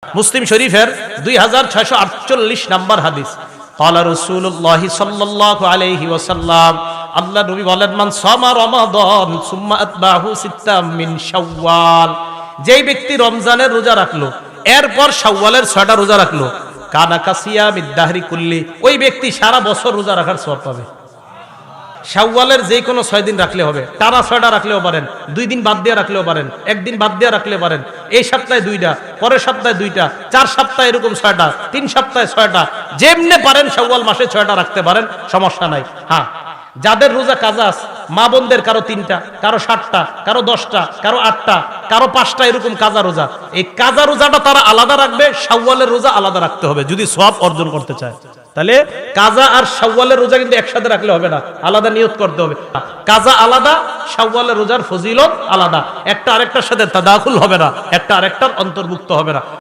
মুসলিম শরীফের 2648 নম্বর হাদিস। ক্বালা রাসূলুল্লাহ সাল্লাল্লাহু আলাইহি ওয়াসাল্লাম, আল্লাহ নবী বলেন, মান সামা রমাদান সুম্মা আতবাহু সিত্তাম মিন শাওয়াল, যেই ব্যক্তি রমজানের রোজা রাখলো এরপর শাওয়ালের 6টা রোজা রাখলো, কানা কাসিয়ামিদ দাহরি কুল্লি, ওই ব্যক্তি সারা বছর রোজা রাখার সওয়াব পাবে। শাওয়ালের যে কোনো 6 দিন রাখলে হবে, টানা 6টা রাখলেও পারেন, 2 দিন বাদ দিয়ে রাখলেও পারেন, 1 দিন বাদ দিয়ে রাখলে পারেন, এই সপ্তাহে 2টা, পরের সপ্তাহে 2টা, 4 সপ্তাহে এরকম 6টা, 3 সপ্তাহে 6টা, যেমনে পারেন শাওয়াল মাসে 6টা রাখতে পারেন, সমস্যা নাই। হ্যাঁ, যাদের রোজা কাজা আছে, মা বোনদের কারো 3টা, কারো 7টা, কারো 10টা, কারো 8টা, কারো 5টা, এরকম কাজা রোজা, এই কাজা রোজাটা তারা আলাদা রাখবে, শাওয়ালের রোজা আলাদা রাখতে হবে যদি সওয়াব অর্জন করতে চায়। তাহলে কাজা আর শাওয়ালের রোজা কিন্তু একসাথে রাখলে হবে না, আলাদা নিয়ত করতে হবে। কাজা আলাদা, শাওয়ালের রোজার ফজিলত আলাদা, একটা আরেকটার সাথে তাদাখুল হবে না, একটা আরেকটার অন্তর্ভুক্ত হবে না।